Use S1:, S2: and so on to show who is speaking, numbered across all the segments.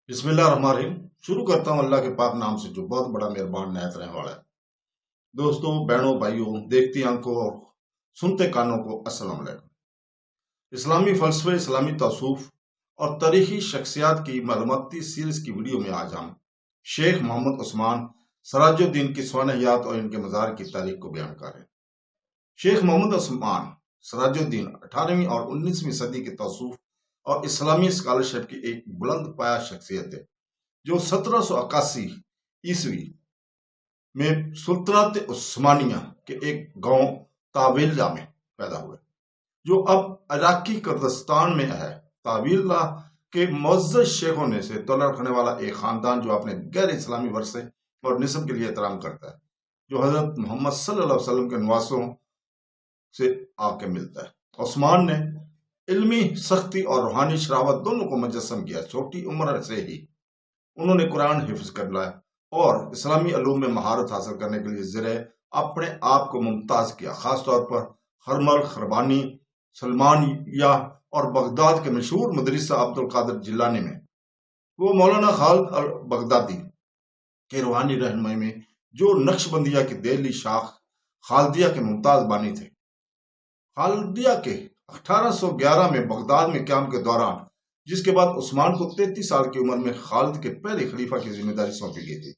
S1: बिस्मिल्लाह रहमान रहीम। शुरू करता हूँ अल्लाह के पाक नाम से जो बहुत बड़ा मेहरबान निहायत रहने वाला है। दोस्तों, बहनों, भाइयों, देखती आंखों और सुनते कानों को अस्सलाम वालेकुम। इस्लामी फलसफे, इस्लामी तसूफ और तारीखी शख्सियात की मालूमाती सीरीज की वीडियो में आज हम शेख मोहम्मद उस्मान सराजुद्दीन की स्वानहयात और इनके मज़ार की तारीख को बयान कर रहे हैं। शेख मोहम्मद उस्मान सराजुद्दीन 18वीं और 19वीं सदी के तसूफ और इस्लामी स्कॉलरशिप की एक बुलंद पाया शख्सियत है जो 1781 ईस्वी में सुल्तनत उस्मानिया के एक गांव ताविल्ला में पैदा हुए, जो अब इराकी कुर्दिस्तान में है। ताविल्ला के मुअज़्ज़ज़ शेखों ने से तौला रखने वाला एक खानदान जो अपने गैर इस्लामी वर्से और निस्ब के लिए एहतराम करता है, जो हजरत मोहम्मद सल्लल्लाहु अलैहि वसल्लम के नवासों से आके मिलता है। उस्मान ने इल्मी सख्ती और रूहानी शरावत दोनों को मुजस्सम किया। छोटी उम्र से ही उन्होंने कुरान हिफ्ज कर लाया और इस्लामी अलूम में महारत हासिल करने के लिए ज़रे अपने आप को मुमताज किया। खासतौर पर हरमल खरबानी, सलमानिया और बगदाद के मशहूर मदरसा अब्दुल कादिर जिलानी में वो मौलाना खालिद अल बगदादी के रूहानी रहनुमाई में, जो नक्शबंदिया की दिल्ली शाख खालदिया के मुमताज बानी थे। खालदिया के 1811 में बगदाद में क्याम के दौरान, जिसके बाद उस्मान को 33 साल की उम्र में खालिद के पहले खलीफा की जिम्मेदारी सौंपी गई थी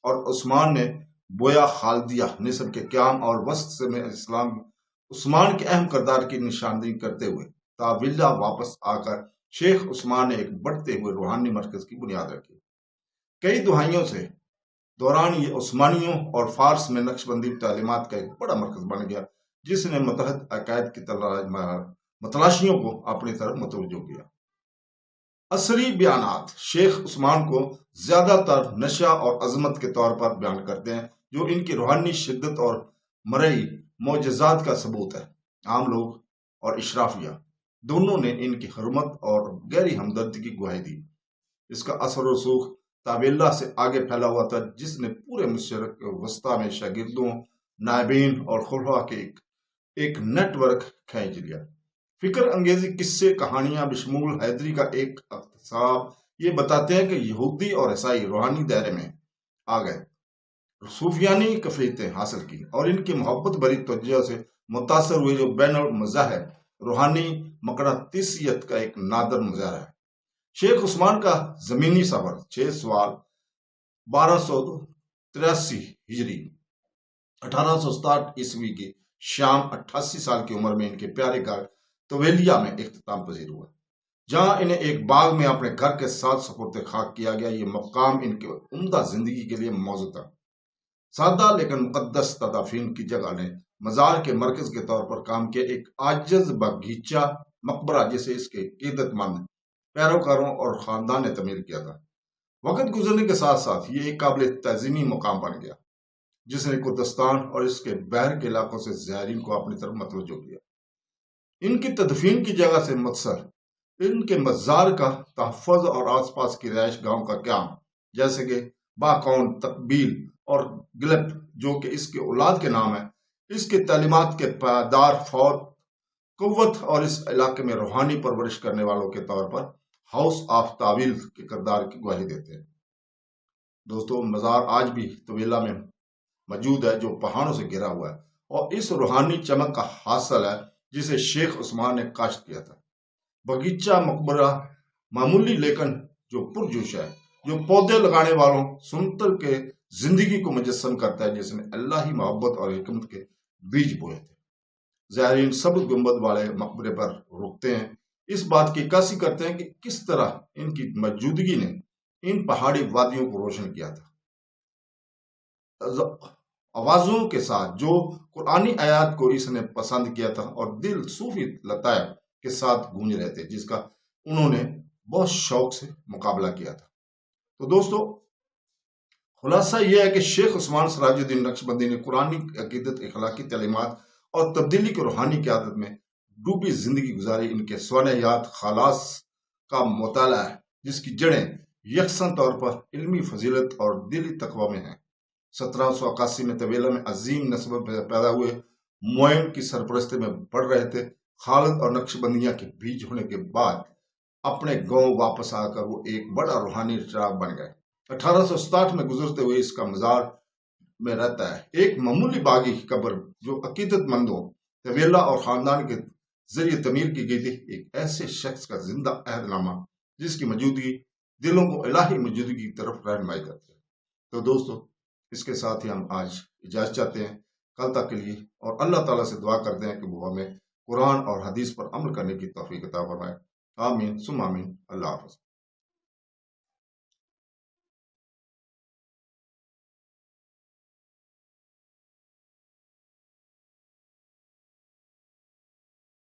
S1: और उस्मान ने बोया खालदिया निस्ब के क्याम और वस्त से में इस्लाम उस्मान के अहम किरदार की निशानदेही करते हुए ताविल्ला वापस आकर शेख उस्मान ने एक बढ़ते हुए रूहानी मरकज की बुनियाद रखी। कई दुहाइयों से दौरान ये उस्मानियों और फारस में नक्शबंदी तालीमात का एक बड़ा मरकज बन गया, जिसने मुतहद अकायद की मतलाशियों को अपनी तरफ मतवज्जो किया। असरी बयानात शेख उस्मान को ज्यादातर नशा और अजमत के तौर पर बयान करते हैं, जो इनकी रूहानी शिद्दत और मरई मोजज़ात का सबूत है। आम लोग और इशराफिया दोनों ने इनकी हरमत और गहरी हमदर्दी की गुहाई दी। इसका असर और रसूख ताविल्ला से आगे फैला हुआ था, जिसने पूरे मशरिक वस्ता में शागिर्दों, नायबीन और खुलफा के एक नेटवर्क खींच लिया। फिक्र अंगेजी किस्से कहानियां बिशमूल हैदरी का एक अख्तसाब ये बताते हैं कि यहूदी और ईसाई रूहानी दायरे में आ गए, सूफियानी कफीयतें हासिल की और इनकी मोहब्बत भरी तवज्जो से मुतासर हुए, जो बैन मज़ाहिब रूहानी मकनातीसियत का एक नादर मुजाहरा है। शेख उस्मान का जमीनी सफर 6 सवाल 1283 हिजरी 1867 ईस्वी की शाम 88 साल की उम्र में इनके प्यारे घर तवेलिया में इख्तिताम पजीर हुआ, जहां इन्हें एक बाग में अपने घर के साथ सुपुर्द खाक किया गया। ये मकाम इनके उम्दा जिंदगी के लिए मौजू था। सादा लेकिन मुकद्दस तदाफीन की जगह ने मजार के मरकज के तौर पर काम किया। एक आजिज बगीचा मकबरा जिसे इसके कीदतमंद पैरोकारों और खानदान ने तमीर किया था। वक्त गुजरने के साथ साथ ये एक काबिल तज़ीमी मुकाम बन गया, जिसने कुर्दिस्तान और इसके बहर के इलाकों से ज़ायरीन को अपनी तरफ मतवज्जो किया। इनकी तदफीन की जगह से मुत्सर इनके मज़ार का तहफ़्फ़ुज़ और आसपास की रिहाइश गांव का क्याम, जैसे कि बाकौन, तकबील और गिलप, जो कि इसके औलाद के नाम है, इसके तालीमात के पायदार फौत कुव्वत और इस इलाके में रूहानी परवरिश करने वालों के तौर पर हाउस ऑफ तावील के किरदार की गवाही देते हैं। दोस्तों, मज़ार आज भी तवेला में मौजूद है, जो पहाड़ों से घिरा हुआ है और इस रूहानी चमक का हासिल है जिसे शेख उस्मान ने काश्त किया था। बगीचा मकबरा मामूली लेकिन जो पुरजोश है, जो पौधे लगाने वालों सुनतर के जिंदगी को मुजस्सम करता है, जिसने अल्लाह ही मोहब्बत और हिकमत के बीज बोए थे। ज़ायरीन सबज गुंबद वाले मकबरे पर रुकते हैं, इस बात की अक्कासी करते हैं कि किस तरह इनकी मौजूदगी ने इन पहाड़ी वादियों को रोशन किया था। आवाजों के साथ जो कुरानी आयात को इसने पसंद किया था और दिल सूफी लतायब के साथ गूंज रहे थे, जिसका उन्होंने बहुत शौक से मुकाबला किया था। तो दोस्तों, खुलासा यह है कि शेख उस्मान सराजुद्दीन नक्शबंदी ने कुरानी अकीदत, अखलाकी तालीमात और तब्दीली की रूहानी क़यादत में डूबी जिंदगी गुजारी। इनके स्वानहयात खलास का मुताला है, जिसकी जड़ें यकसन तौर पर इल्मी फजीलत और दिली तकवा में हैं। 1781 में तवेला में अजीम नस्ब पैदा हुए मोइन की सरपरस्ती में बढ़ रहे थे। खालिद और नक्शबंदिया के बीज होने के बाद अपने गांव वापस आकर वो एक बड़ा रूहानी चिराग बन गए। 1867 में गुजरते हुए इसका मजार में रहता है एक मामूली बागी कब्र जो अकीदतमंदों, तवेला और खानदान के जरिए तमीर की गई थी, एक ऐसे शख्स का जिंदा अहदनामा जिसकी मौजूदगी दिलों को इलाही मौजूदगी की तरफ रहनुमाई करती है। तो दोस्तों, इसके साथ ही हम आज इजाजत चाहते हैं कल तक के लिए, और अल्लाह ताला से दुआ करते हैं कि वो हमें कुरान और हदीस पर अमल करने की तौफीक अता फरमाए। आमीन सुम आमीन। अल्लाह हाफ़िज़।